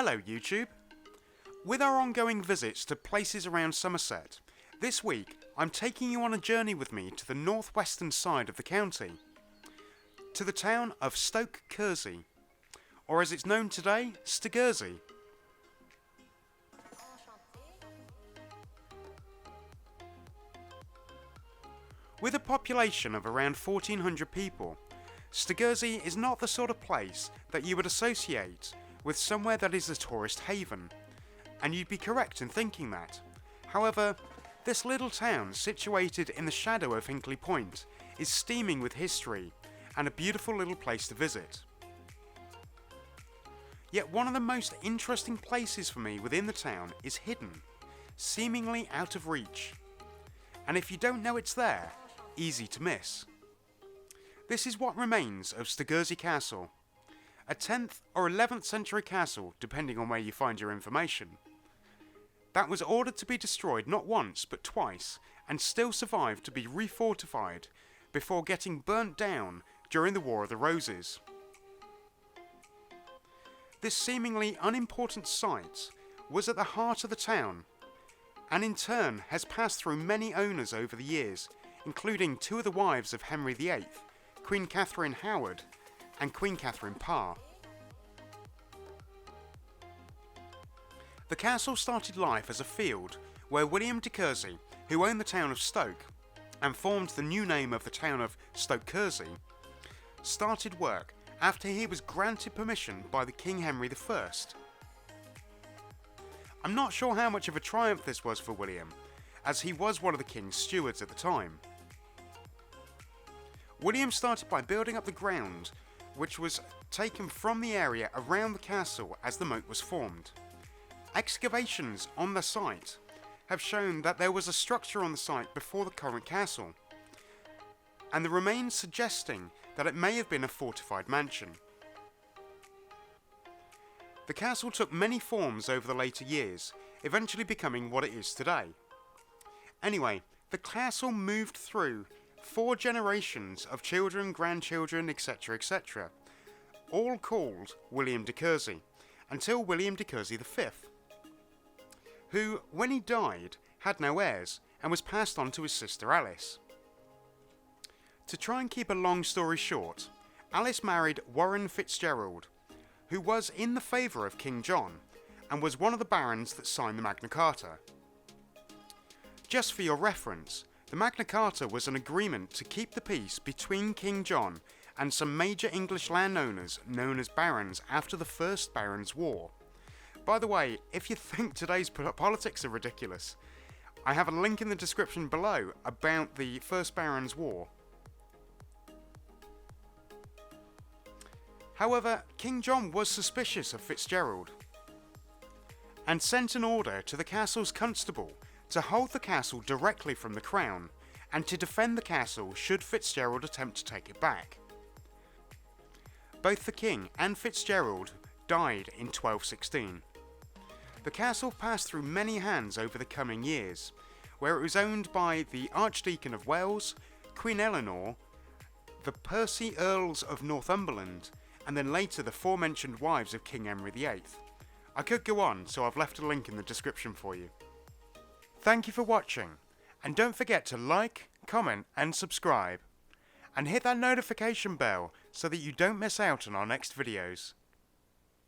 Hello YouTube! With our ongoing visits to places around Somerset, this week I'm taking you on a journey with me to the northwestern side of the county, to the town of Stoke Kersey, or as it's known today, Stogursey. With a population of around 1,400 people, Stogursey is not the sort of place that you would associate with somewhere that is a tourist haven, and you'd be correct in thinking that. However, this little town situated in the shadow of Hinkley Point is steaming with history and a beautiful little place to visit. Yet one of the most interesting places for me within the town is hidden, seemingly out of reach. And if you don't know it's there, easy to miss. This is what remains of Stogursey Castle, a 10th or 11th century castle depending on where you find your information, that was ordered to be destroyed not once but twice and still survived to be refortified before getting burnt down during the War of the Roses. This seemingly unimportant site was at the heart of the town and in turn has passed through many owners over the years, including two of the wives of Henry VIII, Queen Catherine Howard and Queen Catherine Parr. The castle started life as a field where William de Courcy, who owned the town of Stoke and formed the new name of the town of Stoke Kersey, started work after he was granted permission by the King Henry I. I'm not sure how much of a triumph this was for William, as he was one of the king's stewards at the time. William started by building up the ground which was taken from the area around the castle as the moat was formed. Excavations on the site have shown that there was a structure on the site before the current castle, and the remains suggesting that it may have been a fortified mansion. The castle took many forms over the later years, eventually becoming what it is today. Anyway, the castle moved through 4 generations of children, grandchildren, etc., all called William de Courcy, until William de Courcy V, who, when he died, had no heirs and was passed on to his sister Alice. To try and keep a long story short, Alice married Warren Fitzgerald, who was in the favour of King John and was one of the barons that signed the Magna Carta. Just for your reference, the Magna Carta was an agreement to keep the peace between King John and some major English landowners known as barons after the First Barons' War. By the way, if you think today's politics are ridiculous, I have a link in the description below about the First Barons' War. However, King John was suspicious of Fitzgerald and sent an order to the castle's constable to hold the castle directly from the crown and to defend the castle should Fitzgerald attempt to take it back. Both the king and Fitzgerald died in 1216. The castle passed through many hands over the coming years, where it was owned by the Archdeacon of Wales, Queen Eleanor, the Percy Earls of Northumberland, and then later the aforementioned wives of King Henry VIII. I could go on, so I've left a link in the description for you. Thank you for watching, and don't forget to like, comment and subscribe, and hit that notification bell so that you don't miss out on our next videos.